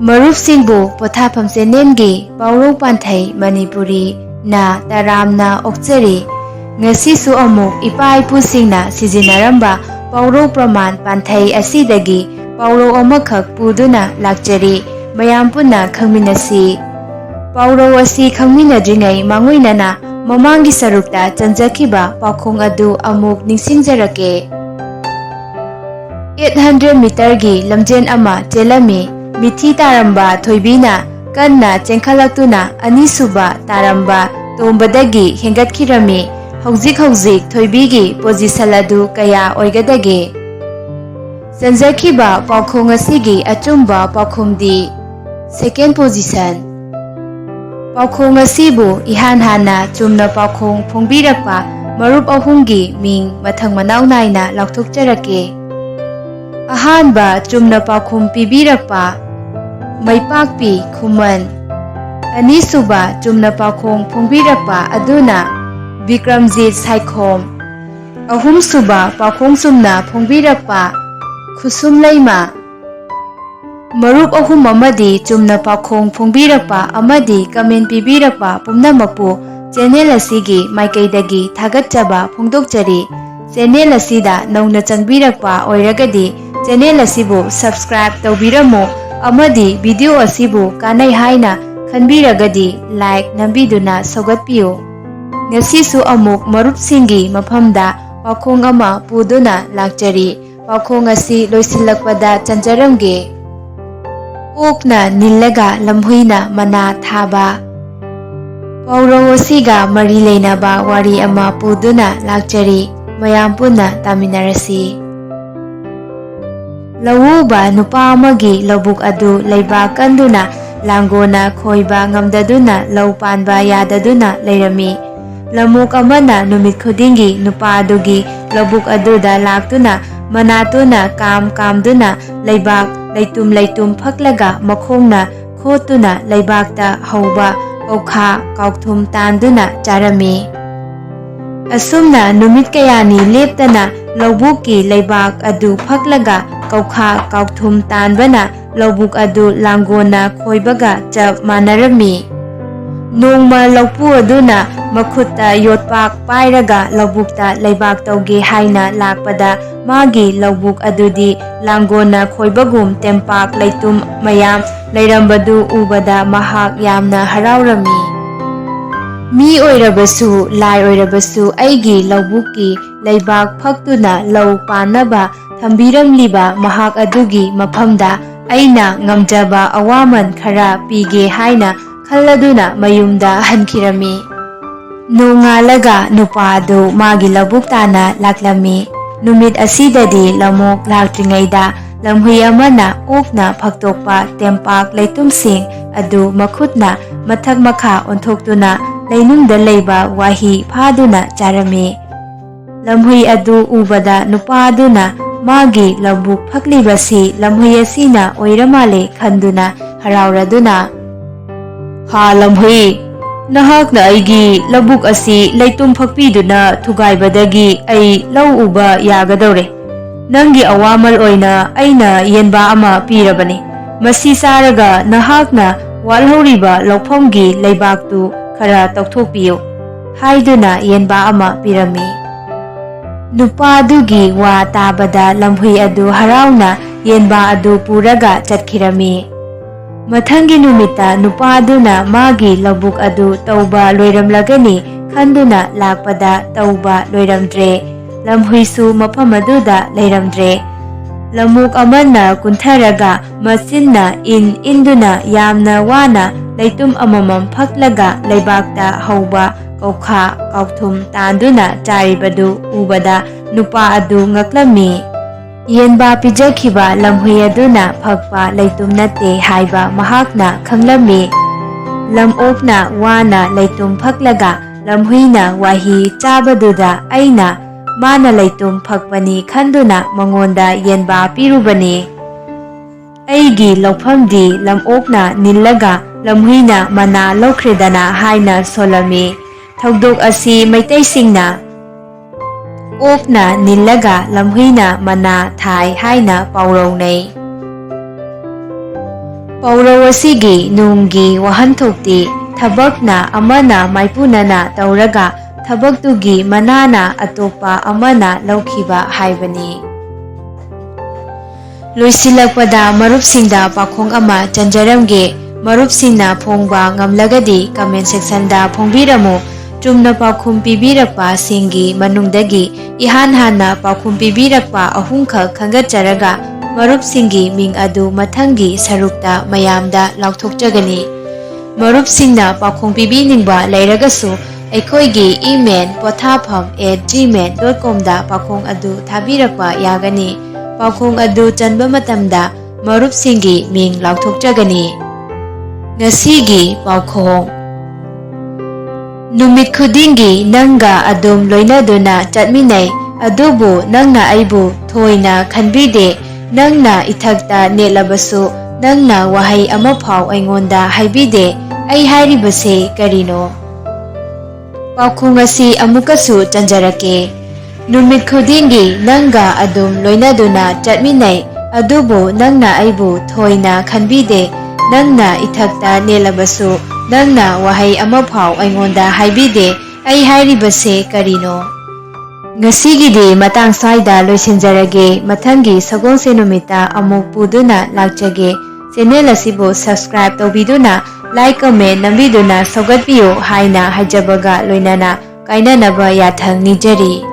ꯃꯔꯨꯞꯁꯤꯡꯕꯨ ꯄꯣꯊꯥꯐꯝ ꯆꯦꯅꯦꯜꯒꯤ ꯄꯥꯎꯔꯧ ꯄꯥꯟꯊꯩ ꯃꯅꯤꯄꯨꯔꯤ ꯅ ꯇꯔꯥꯝꯅ ꯑꯣꯛꯆꯔꯤ꯫ ꯉꯁꯤꯁꯨ ꯑꯃꯨꯛ ꯏꯄꯥ ꯏꯄꯨꯁꯤꯡꯅ ꯁꯤꯖꯤꯟꯅꯔꯝꯕ ꯄꯥꯎꯔꯧ ꯄ꯭ꯔꯃꯥꯟ ꯄꯥꯟꯊꯩ ꯑꯁꯤꯗꯒꯤ ꯄꯥꯎꯔꯧ ꯑꯃꯈꯛ ꯄꯨꯗꯨꯅ ꯂꯥꯛꯆꯔꯤ꯫ ꯃꯌꯥꯝ ꯄꯨꯟꯅ ꯈꯪꯃꯤꯟꯅꯁꯤ꯫ ꯄꯥꯎꯔꯧ ꯑꯁꯤ ꯈꯪꯃꯤꯟꯅꯗ꯭ꯔꯤꯉꯩ ꯃꯥꯡꯑꯣꯏꯅꯅ ꯃꯃꯥꯡꯒꯤ ꯁꯔꯨꯛꯇ ꯆꯟꯖꯈꯤꯕ ꯄꯥꯎꯈꯣꯡ ꯑꯗꯨ ꯑꯃꯨꯛ ꯅꯤꯡꯁꯤꯡꯖꯔꯛꯀꯦ꯫ 800 ꯃꯤꯇꯔꯒꯤ ꯂꯝꯖꯦꯟ ꯑꯃ ꯆꯦꯜꯂꯝꯃꯤ꯫ ꯃꯤꯊꯤ ꯇꯥꯔꯝꯕ ꯊꯣꯏꯕꯤꯅ ꯀꯟꯅ ꯆꯦꯟꯈꯠꯂꯛꯇꯨꯅ ꯑꯅꯤꯁꯨꯕ ꯇꯥꯔꯝꯕ ꯇꯣꯝꯕꯗꯒꯤ ꯍꯦꯟꯒꯠꯈꯤꯔꯝꯃꯤ꯫ ꯍꯧꯖꯤꯛ ꯊꯣꯏꯕꯤꯒꯤ ꯄꯣꯖꯤꯁꯟ ꯑꯗꯨ ꯀꯌꯥ ꯑꯣꯏꯒꯗꯒꯦ? ꯆꯟꯖꯈꯤꯕ ꯄꯥꯎꯈꯣꯡ ꯑꯁꯤꯒꯤ ꯑꯆꯨꯝꯕ ꯄꯥꯎꯈꯨꯝꯗꯤ ꯁꯦꯀꯦꯟ ꯄꯣꯖꯤꯁꯟ꯫ ꯄꯥꯎꯈꯣꯡ ꯑꯁꯤꯕꯨ ꯏꯍꯥꯟ ꯍꯥꯟꯅ ꯆꯨꯝꯅ ꯄꯥꯎꯈꯣꯡ ꯐꯣꯡꯕꯤꯔꯛꯄ ꯃꯔꯨꯞ ꯑꯍꯨꯝꯒꯤ ꯃꯤꯡ ꯃꯊꯪ ꯃꯅꯥꯎ ꯅꯥꯏꯅ ꯂꯥꯎꯊꯣꯛꯆꯔꯛꯀꯦ꯫ ꯑꯍꯥꯟꯕ ꯆꯨꯝꯅ ꯄꯥꯎꯈꯨꯝ ꯄꯤꯕꯤꯔꯛꯄ ꯃꯩꯄꯥꯛꯄꯤ ꯈꯨꯃꯟ꯫ ꯑꯅꯤꯁꯨꯕ ꯆꯨꯝꯅ ꯄꯥꯎꯈꯣꯡ ꯐꯣꯡꯕꯤꯔꯛꯄ ꯑꯗꯨꯅ ꯕꯤꯀ꯭ꯔꯝꯖꯤꯠ ꯁꯥꯏꯈꯣꯝ꯫ ꯑꯍꯨꯝꯁꯨꯕ ꯄꯥꯎꯈꯣꯡ ꯆꯨꯝꯅ ꯐꯣꯡꯕꯤꯔꯛꯄ ꯈꯨꯁꯨꯝꯂꯩꯃ꯫ ꯃꯔꯨꯞ ꯑꯍꯨꯝ ꯑꯃꯗꯤ ꯆꯨꯝꯅ ꯄꯥꯎꯈꯣꯡ ꯐꯣꯡꯕꯤꯔꯛꯄ ꯑꯃꯗꯤ ꯀꯃꯦꯟ ꯄꯤꯕꯤꯔꯛꯄ ꯄꯨꯝꯅꯃꯛꯄꯨ ꯆꯦꯅꯦꯜ ꯑꯁꯤꯒꯤ ꯃꯥꯏꯀꯩꯗꯒꯤ ꯊꯥꯒꯠꯆꯕ ꯐꯣꯡꯗꯣꯛꯆꯔꯤ꯫ ꯆꯦꯅꯦꯜ ꯑꯁꯤꯗ ꯅꯧꯅ ꯆꯪꯕꯤꯔꯛꯄ ꯑꯣꯏꯔꯒꯗꯤ ꯆꯦꯅꯦꯜ ꯑꯁꯤꯕꯨ ꯁꯕꯁꯀ꯭ꯔꯥꯏꯕ ꯇꯧꯕꯤꯔꯝꯃꯨ ꯑꯃꯗꯤ ꯚꯤꯗꯤꯑꯣ ꯑꯁꯤꯕꯨ ꯀꯥꯟꯅꯩ ꯍꯥꯏꯅ ꯈꯟꯕꯤꯔꯒꯗꯤ ꯂꯥꯏꯛ ꯅꯝꯕꯤꯗꯨꯅ ꯁꯧꯒꯠꯄꯤꯌꯨ꯫ ꯉꯁꯤꯁꯨ ꯑꯃꯨꯛ ꯃꯔꯨꯞꯁꯤꯡꯒꯤ ꯃꯐꯝꯗ ꯄꯥꯎꯈꯣꯡ ꯑꯃ ꯄꯨꯗꯨꯅ ꯂꯥꯛꯆꯔꯤ꯫ ꯄꯥꯎꯈꯣꯡ ꯑꯁꯤ ꯂꯣꯏꯁꯤꯜꯂꯛꯄꯗ ꯆꯟꯖꯔꯝꯒꯦ꯫ ꯑꯣꯛꯅ ꯅꯤꯜꯂꯒ ꯂꯝꯍꯨꯏꯅ ꯃꯅꯥ ꯊꯥꯕ꯫ ꯄꯥꯎꯔꯧ ꯑꯁꯤꯒ ꯃꯔꯤ ꯂꯩꯅꯕ ꯋꯥꯔꯤ ꯑꯃ ꯄꯨꯗꯨꯅ ꯂꯥꯛꯆꯔꯤ꯫ ꯃꯌꯥꯝ ꯄꯨꯟꯅ ꯇꯥꯃꯤꯟꯅꯔꯁꯤ꯫ ꯂꯧꯎꯕ ꯅꯨꯄꯥ ꯑꯃꯒꯤ ꯂꯧꯕꯨꯛ ꯑꯗꯨ ꯂꯩꯕꯥꯛ ꯀꯟꯗꯨꯅ ꯂꯥꯡꯒꯣꯜꯅ ꯈꯣꯏꯕ ꯉꯝꯗꯗꯨꯅ ꯂꯧ ꯄꯥꯟꯕ ꯌꯥꯗꯗꯨꯅ ꯂꯩꯔꯝꯃꯤ꯫ ꯂꯝꯑꯣꯛ ꯑꯃꯅ ꯅꯨꯃꯤꯠ ꯈꯨꯗꯤꯡꯒꯤ ꯅꯨꯄꯥ ꯑꯗꯨꯒꯤ ꯂꯧꯕꯨꯛ ꯑꯗꯨꯗ ꯂꯥꯛꯇꯨꯅ ꯃꯅꯥꯇꯨꯅ ꯀꯥꯝꯗꯨꯅ ꯂꯩꯕꯥꯛ ꯂꯩꯇꯨꯝ ꯐꯛꯂꯒ ꯃꯈꯣꯡꯅ ꯈꯣꯠꯇꯨꯅ ꯂꯩꯕꯥꯛꯇ ꯍꯧꯕ ꯀꯧꯈꯥ ꯀꯥꯎꯊꯨꯝ ꯇꯥꯟꯗꯨꯅ ꯆꯥꯔꯝꯃꯤ꯫ ꯑꯁꯨꯝꯅ ꯅꯨꯃꯤꯠ ꯀꯌꯥꯅꯤ ꯂꯦꯞꯇꯅ ꯂꯧꯕꯨꯛꯀꯤ ꯂꯩꯕꯥꯛ ꯑꯗꯨ ꯐꯛꯂꯒ ꯀꯧꯈꯥ ꯀꯥꯎꯊꯨꯝ ꯇꯥꯟꯕꯅ ꯂꯧꯕꯨꯛ ꯑꯗꯨ ꯂꯥꯡꯒꯣꯜꯅ ꯈꯣꯏꯕꯒ ꯆꯞ ꯃꯥꯟꯅꯔꯝꯃꯤ꯫ ꯅꯣꯡꯃ ꯂꯧꯄꯨ ꯑꯗꯨꯅ ꯃꯈꯨꯠꯇ ꯌꯣꯠꯄꯥꯛ ꯄꯥꯏꯔꯒ ꯂꯧꯕꯨꯛꯇ ꯂꯩꯕꯥꯛ ꯇꯧꯒꯦ ꯍꯥꯏꯅ ꯂꯥꯛꯄꯗ ꯃꯥꯒꯤ ꯂꯧꯕꯨꯛ ꯑꯗꯨꯗꯤ ꯂꯥꯡꯒꯣꯜꯅ ꯈꯣꯏꯕꯒꯨꯝ ꯇꯦꯝꯄꯥꯛ ꯂꯩꯇꯨꯝ ꯃꯌꯥꯝ ꯂꯩꯔꯝꯕꯗꯨ ꯎꯕꯗ ꯃꯍꯥꯛ ꯌꯥꯝꯅ ꯍꯔꯥꯎꯔꯝꯃꯤ꯫ ꯃꯤ ꯑꯣꯏꯔꯕꯁꯨ ꯂꯥꯏ ꯑꯣꯏꯔꯕꯁꯨ ꯑꯩꯒꯤ ꯂꯧꯕꯨꯛꯀꯤ ꯂꯩꯕꯥꯛ ꯐꯛꯇꯨꯅ ꯂꯧ ꯄꯥꯟꯅꯕ ꯊꯝꯕꯤꯔꯝꯂꯤꯕ ꯃꯍꯥꯛ ꯑꯗꯨꯒꯤ ꯃꯐꯝꯗ ꯑꯩꯅ ꯉꯝꯖꯕ ꯑꯋꯥꯃꯟ ꯈꯔ ꯄꯤꯒꯦ ꯍꯥꯏꯅ ꯈꯜꯂꯗꯨꯅ ꯃꯌꯨꯝꯗ ꯍꯟꯈꯤꯔꯝꯃꯤ꯫ ꯅꯣꯡꯉꯥꯜꯂꯒ ꯅꯨꯄꯥ ꯑꯗꯨ ꯃꯥꯒꯤ ꯂꯧꯕꯨꯛ ꯇꯥꯟꯅ ꯂꯥꯛꯂꯝꯃꯤ꯫ ꯅꯨꯃꯤꯠ ꯑꯁꯤꯗꯗꯤ ꯂꯝꯑꯣꯛ ꯂꯥꯛꯇ꯭ꯔꯤꯉꯩꯗ ꯂꯝꯍꯨꯏ ꯑꯃꯅ ꯑꯣꯛꯅ ꯐꯛꯇꯣꯛꯄ ꯇꯦꯝꯄꯥꯛ ꯂꯩꯇꯨꯝꯁꯤꯡ ꯑꯗꯨ ꯃꯈꯨꯠꯅ ꯃꯊꯛ ꯃꯈꯥ ꯑꯣꯟꯊꯣꯛꯇꯨꯅ ꯂꯩꯅꯨꯡꯗ ꯂꯩꯕ ꯋꯥꯍꯤ ꯐꯥꯗꯨꯅ ꯆꯥꯔꯝꯃꯤ꯫ ꯂꯝꯍꯨꯏ ꯑꯗꯨ ꯎꯕꯗ ꯅꯨꯄꯥ ꯑꯗꯨꯅ ꯃꯥꯒꯤ ꯂꯧꯕꯨꯛ ꯐꯛꯂꯤꯕꯁꯤ ꯂꯝꯍꯨꯏ ꯑꯁꯤꯅ ꯑꯣꯏꯔ ꯃꯥꯜꯂꯦ ꯈꯟꯗꯨꯅ ꯍꯔꯥꯎꯔꯗꯨꯅ "ꯍꯥ ꯂꯝꯍꯨꯏ, ꯅꯍꯥꯛꯅ ꯑꯩꯒꯤ ꯂꯧꯕꯨꯛ ꯑꯁꯤ ꯂꯩꯇꯨꯝ ꯐꯛꯄꯤꯗꯨꯅ ꯊꯨꯒꯥꯏꯕꯗꯒꯤ ꯑꯩ ꯂꯧ ꯎꯕ ꯌꯥꯒꯗꯧꯔꯦ꯫ ꯅꯪꯒꯤ ꯑꯋꯥꯃꯜ ꯑꯣꯏꯅ ꯑꯩꯅ ꯌꯦꯟꯕꯥ ꯑꯃ ꯄꯤꯔꯕꯅꯤ꯫ ꯃꯁꯤ ꯆꯥꯔꯒ ꯅꯍꯥꯛꯅ ꯋꯥꯠꯍꯧꯔꯤꯕ ꯂꯧꯐꯝꯒꯤ ꯂꯩꯕꯥꯛꯇꯨ ꯈꯔ ꯇꯧꯊꯣꯛꯄꯤꯌꯨ" ꯍꯥꯏꯗꯨꯅ ꯌꯦꯟꯕꯥ ꯑꯃ ꯄꯤꯔꯝꯃꯤ꯫ ꯅꯨꯄꯥ ꯑꯗꯨꯒꯤ ꯋꯥ ꯇꯥꯕꯗ ꯂꯝꯍꯨꯏ ꯑꯗꯨ ꯍꯔꯥꯎꯅ ꯌꯦꯟꯕꯥ ꯑꯗꯨ ꯄꯨꯔꯒ ꯆꯠꯈꯤꯔꯝꯃꯤ꯫ ꯃꯊꯪꯒꯤ ꯅꯨꯃꯤꯠꯇ ꯅꯨꯄꯥ ꯑꯗꯨꯅ ꯃꯥꯒꯤ ꯂꯧꯕꯨꯛ ꯑꯗꯨ ꯇꯧꯕ ꯂꯣꯏꯔꯝꯂꯒꯅꯤ ꯈꯟꯗꯨꯅ ꯂꯥꯛꯄꯗ ꯇꯧꯕ ꯂꯣꯏꯔꯝꯗ꯭ꯔꯦ꯫ ꯂꯝꯍꯨꯏꯁꯨ ꯃꯐꯝ ꯑꯗꯨꯗ ꯂꯩꯔꯝꯗ꯭ꯔꯦ꯫ ꯂꯝꯑꯣꯛ ꯑꯃꯅ ꯀꯨꯟꯊꯔꯒ ꯃꯆꯤꯟꯅ ꯏꯟꯗꯨꯅ ꯌꯥꯝꯅ ꯋꯥꯅ ꯂꯩꯇꯨꯝ ꯑꯃꯃꯝ ꯐꯛꯂꯒ ꯂꯩꯕꯥꯛꯇ ꯍꯧꯕ ꯀꯧꯈꯥ ꯀꯥꯎꯊꯨꯝ ꯇꯥꯟꯗꯨꯅ ꯆꯥꯔꯤꯕꯗꯨ ꯎꯕꯗ ꯅꯨꯄꯥ ꯑꯗꯨ ꯉꯛꯂꯝꯃꯤ꯫ ꯌꯦꯟꯕꯥ ꯄꯤꯖꯈꯤꯕ ꯂꯝꯍꯨꯏ ꯑꯗꯨꯅ ꯐꯛꯄ ꯂꯩꯇꯨꯝ ꯅꯠꯇꯦ ꯍꯥꯏꯕ ꯃꯍꯥꯛꯅ ꯈꯪꯂꯝꯃꯤ꯫ ꯂꯝꯑꯣꯛꯅ ꯋꯥꯅ ꯂꯩꯇꯨꯝ ꯐꯛꯂꯒ ꯂꯝꯍꯨꯏꯅ ꯋꯥꯍꯤ ꯆꯥꯕꯗꯨꯗ ꯑꯩꯅ ꯃꯥꯅ ꯂꯩꯇꯨꯝ ꯐꯛꯄꯅꯤ ꯈꯟꯗꯨꯅ ꯃꯉꯣꯟꯗ ꯌꯦꯟꯕꯥ ꯄꯤꯔꯨꯕꯅꯤ꯫ ꯑꯩꯒꯤ ꯂꯧꯐꯝꯗꯤ ꯂꯝꯑꯣꯛꯅ ꯅꯤꯜꯂꯒ ꯂꯝꯍꯨꯏꯅ ꯃꯅꯥ ꯂꯧꯈ꯭ꯔꯦꯗꯅ ꯍꯥꯏꯅ ꯁꯣꯜꯂꯝꯃꯤ꯫ ꯊꯧꯗꯣꯛ ꯑꯁꯤ ꯃꯩꯇꯩꯁꯤꯡꯅ ꯑꯣꯛꯅ ꯅꯤꯜꯂꯒ ꯂꯝꯍꯨꯏꯅ ꯃꯅꯥ ꯊꯥꯏ ꯍꯥꯏꯅ ꯄꯥꯎꯔꯧꯅꯩ꯫ ꯄꯥꯎꯔꯧ ꯑꯁꯤꯒꯤ ꯅꯨꯡꯒꯤ ꯋꯥꯍꯟꯊꯣꯛꯇꯤ ꯊꯕꯛꯅ ꯑꯃꯅ ꯃꯥꯏꯄꯨꯅꯅ ꯇꯧꯔꯒ ꯊꯕꯛꯇꯨꯒꯤ ꯃꯅꯥꯅ ꯑꯇꯣꯞꯄ ꯑꯃꯅ ꯂꯧꯈꯤꯕ ꯍꯥꯏꯕꯅꯤ꯫ ꯂꯣꯏꯁꯤꯜꯂꯛꯄꯗ ꯃꯔꯨꯞꯁꯤꯡꯗ ꯄꯥꯎꯈꯣꯡ ꯑꯃ ꯆꯟꯖꯔꯝꯒꯦ꯫ ꯃꯔꯨꯞꯁꯤꯡꯅ ꯐꯣꯡꯕ ꯉꯝꯂꯒꯗꯤ ꯀꯃꯦꯟ ꯁꯦꯛꯁꯟꯗ ꯐꯣꯡꯕꯤꯔꯝꯃꯨ꯫ ꯆꯨꯝꯅ ꯄꯥꯎꯈꯨꯝ ꯄꯤꯕꯤꯔꯛꯄꯁꯤꯡꯒꯤ ꯃꯅꯨꯡꯗꯒꯤ ꯏꯍꯥꯟ ꯍꯥꯟꯅ ꯄꯥꯎꯈꯨꯝ ꯄꯤꯕꯤꯔꯛꯄ 3ꯈꯛ ꯈꯟꯒꯠꯆꯔꯒ ꯃꯔꯨꯞꯁꯤꯡꯒꯤ ꯃꯤꯡ ꯑꯗꯨ ꯃꯊꯪꯒꯤ ꯁꯔꯨꯛꯇ ꯃꯌꯥꯝꯗ ꯂꯥꯎꯊꯣꯛꯆꯒꯅꯤ꯫ ꯃꯔꯨꯞꯁꯤꯡꯅ ꯄꯥꯎꯈꯨꯝ ꯄꯤꯕꯤꯅꯤꯡꯕ ꯂꯩꯔꯒꯁꯨ ꯑꯩꯈꯣꯏꯒꯤ ꯏꯃꯦꯜ pothapam@gmail.com ꯗ ꯄꯥꯎꯈꯨꯝ ꯑꯗꯨ ꯊꯥꯕꯤꯔꯛꯄ ꯌꯥꯒꯅꯤ꯫ ꯄꯥꯎꯈꯨꯝ ꯑꯗꯨ ꯆꯟꯕ ꯃꯇꯝꯗ ꯃꯔꯨꯞꯁꯤꯡꯒꯤ ꯃꯤꯡ ꯂꯥꯎꯊꯣꯛꯆꯒꯅꯤ꯫ ꯉꯁꯤꯒꯤ ꯄꯥꯎꯈꯣꯡ: ꯅꯨꯃꯤꯠ ꯈꯨꯗꯤꯡꯒꯤ ꯅꯪꯒ ꯑꯗꯨꯝ ꯂꯣꯏꯅꯗꯨꯅ ꯆꯠꯃꯤꯟꯅꯩ, ꯑꯗꯨꯕꯨ ꯅꯪꯅ ꯑꯩꯕꯨ ꯊꯣꯏꯅ ꯈꯟꯕꯤꯗꯦ꯫ ꯅꯪꯅ ꯏꯊꯛꯇ ꯅꯦꯠꯂꯕꯁꯨ ꯅꯪꯅ ꯋꯥꯍꯩ ꯑꯃꯐꯥꯎ ꯑꯩꯉꯣꯟꯗ ꯍꯥꯏꯕꯤꯗꯦ꯫ ꯑꯩ ꯍꯥꯏꯔꯤꯕꯁꯤ ꯀꯔꯤꯅꯣ? ꯄꯥꯎꯈꯨꯝ ꯑꯁꯤ ꯑꯃꯨꯛꯀꯁꯨ ꯆꯟꯖꯔꯛꯀꯦ꯫ ꯅꯨꯃꯤꯠ ꯈꯨꯗꯤꯡꯒꯤ ꯅꯪꯒ ꯑꯗꯨꯝ ꯂꯣꯏꯅꯗꯨꯅ ꯆꯠꯃꯤꯟꯅꯩ, ꯑꯗꯨꯕꯨ ꯅꯪꯅ ꯑꯩꯕꯨ ꯊꯣꯏꯅ ꯈꯟꯕꯤꯗꯦ꯫ ꯅꯪꯅ ꯏꯊꯛꯇ ꯅꯦꯠꯂꯕꯁꯨ ꯅꯪꯅ ꯋꯥꯍꯩ ꯑꯃꯐꯥꯎ ꯑꯩꯉꯣꯟꯗ ꯍꯥꯏꯕꯤꯗꯦ꯫ ꯑꯩ ꯍꯥꯏꯔꯤꯕꯁꯤ ꯀꯔꯤꯅꯣ? ꯉꯁꯤꯒꯤꯗꯤ ꯃꯇꯥꯡ ꯁ꯭ꯋꯥꯏꯗ ꯂꯣꯏꯁꯤꯟꯖꯔꯒꯦ꯫ ꯃꯊꯪꯒꯤ ꯁꯒꯣꯜꯁꯦꯟ ꯅꯨꯃꯤꯠꯇ ꯑꯃꯨꯛ ꯄꯨꯗꯨꯅ ꯂꯥꯛꯆꯒꯦ꯫ ꯆꯦꯅꯦꯜ ꯑꯁꯤꯕꯨ ꯁꯕꯁꯀ꯭ꯔꯥꯏꯕ ꯇꯧꯕꯤꯗꯨꯅ ꯂꯥꯏꯛ ꯀꯃꯦꯟ ꯅꯝꯕꯤꯗꯨꯅ ꯁꯧꯒꯠꯄꯤꯌꯨ ꯍꯥꯏꯅ ꯍꯥꯏꯖꯕꯒ ꯂꯣꯏꯅꯅ ꯀꯥꯏꯅꯅꯕ ꯌꯥꯊꯪ ꯅꯤꯖꯔꯤ꯫